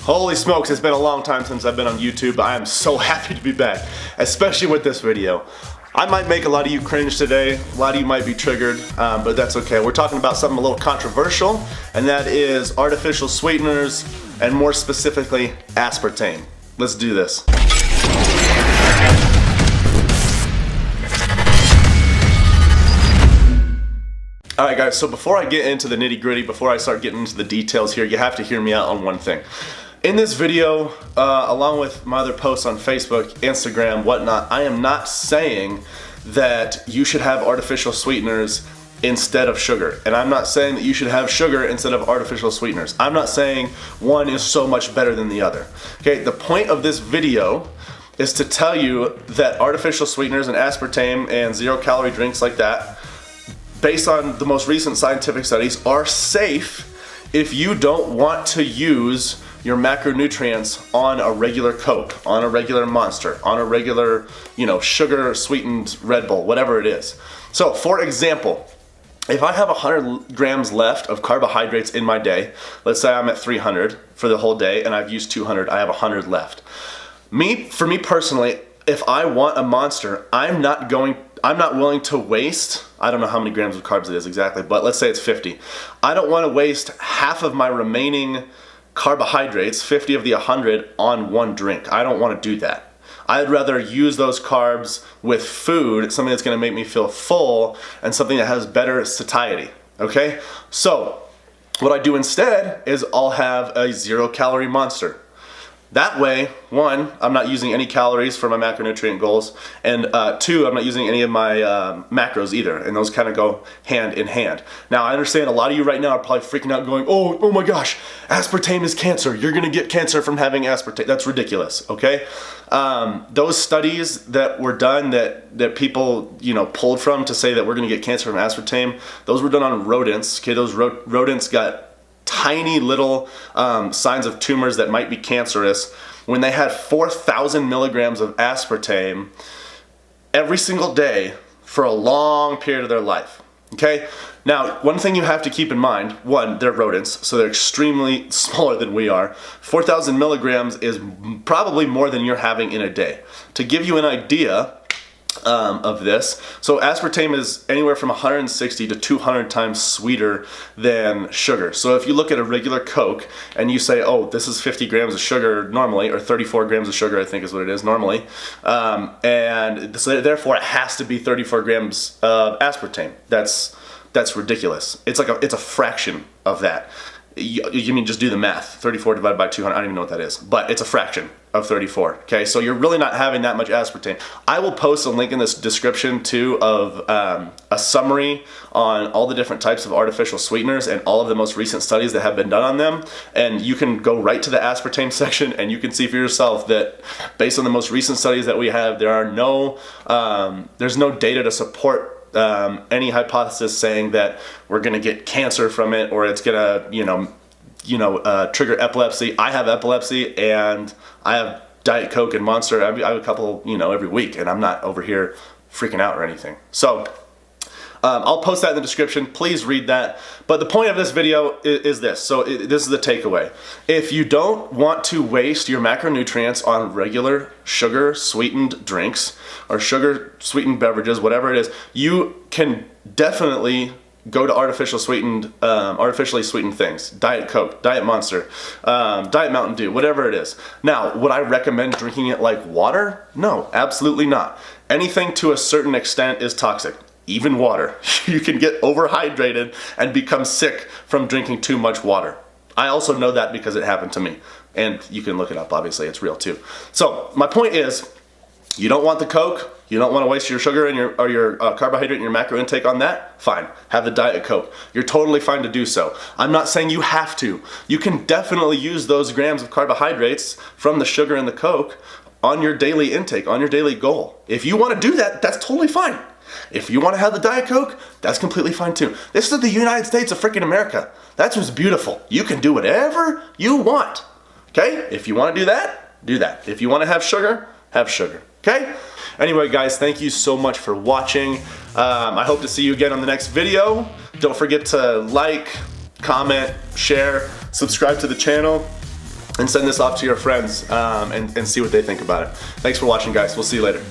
Holy smokes, it's been a long time since I've been on YouTube. I am so happy to be back, especially with this video. I might make a lot of you cringe today, a lot of you might be triggered, but that's okay. We're talking about something a little controversial, and that is artificial sweeteners, and more specifically, aspartame. Let's do this. Alright guys, so before I get into the nitty gritty, before I start getting into the details here, you have to hear me out on one thing. In this video, along with my other posts on Facebook, Instagram, whatnot, I am not saying that you should have artificial sweeteners instead of sugar. And I'm not saying that you should have sugar instead of artificial sweeteners. I'm not saying one is so much better than the other. Okay, the point of this video is to tell you that artificial sweeteners and aspartame and zero-calorie drinks like that, based on the most recent scientific studies, are safe if you don't want to use your macronutrients on a regular Coke, on a regular Monster, on a regular, sugar sweetened Red Bull, whatever it is. So for example, if I have 100 grams left of carbohydrates in my day, let's say I'm at 300 for the whole day and I've used 200, I have 100 left. For me personally, if I want a Monster, I'm not willing to waste, I don't know how many grams of carbs it is exactly, but let's say it's 50. I don't want to waste half of my remaining carbohydrates, 50 of the 100, on one drink. I don't want to do that. I'd rather use those carbs with food, something that's going to make me feel full, and something that has better satiety, okay? So, what I do instead is I'll have a zero-calorie Monster. That way, one, I'm not using any calories for my macronutrient goals, and two, I'm not using any of my macros either, and those kind of go hand in hand. Now, I understand a lot of you right now are probably freaking out going, oh my gosh, aspartame is cancer. You're gonna get cancer from having aspartame. That's ridiculous, okay? Those studies that were done that people, pulled from to say that we're gonna get cancer from aspartame, those were done on rodents, okay? Those rodents got tiny little signs of tumors that might be cancerous when they had 4,000 milligrams of aspartame every single day for a long period of their life. Okay? Now, one thing you have to keep in mind, one, they're rodents, so they're extremely smaller than we are. 4,000 milligrams is probably more than you're having in a day. To give you an idea of this, so aspartame is anywhere from 160 to 200 times sweeter than sugar. So if you look at a regular Coke and you say, oh, this is 50 grams of sugar normally, or 34 grams of sugar I think is what it is normally, and so therefore it has to be 34 grams of aspartame. That's ridiculous. It's a fraction of that. You mean just do the math. 34 divided by 200, I don't even know what that is, but it's a fraction of 34, okay? So you're really not having that much aspartame. I will post a link in this description too of a summary on all the different types of artificial sweeteners and all of the most recent studies that have been done on them, and you can go right to the aspartame section and you can see for yourself that based on the most recent studies that we have, there's no data to support any hypothesis saying that we're going to get cancer from it or it's going to, trigger epilepsy. I have epilepsy and I have Diet Coke and Monster. I have a couple, every week, and I'm not over here freaking out or anything. So I'll post that in the description. Please read that. But the point of this video is this. So this is the takeaway. If you don't want to waste your macronutrients on regular sugar-sweetened drinks or sugar-sweetened beverages, whatever it is, you can definitely go to artificially sweetened things. Diet Coke, Diet Monster, Diet Mountain Dew, whatever it is. Now, would I recommend drinking it like water? No, absolutely not. Anything to a certain extent is toxic. Even water. You can get overhydrated and become sick from drinking too much water. I also know that because it happened to me. And you can look it up, obviously, it's real too. So, my point is, you don't want the Coke, you don't want to waste your sugar and your carbohydrate and your macro intake on that? Fine, have the Diet Coke. You're totally fine to do so. I'm not saying you have to. You can definitely use those grams of carbohydrates from the sugar and the Coke on your daily intake, on your daily goal. If you want to do that, that's totally fine. If you want to have the Diet Coke, that's completely fine too. This is the United States of freaking America. That's what's beautiful. You can do whatever you want. Okay? If you want to do that, do that. If you want to have sugar, have sugar. Okay? Anyway, guys, thank you so much for watching. I hope to see you again on the next video. Don't forget to like, comment, share, subscribe to the channel. and send this off to your friends and see what they think about it. Thanks for watching, guys. We'll see you later.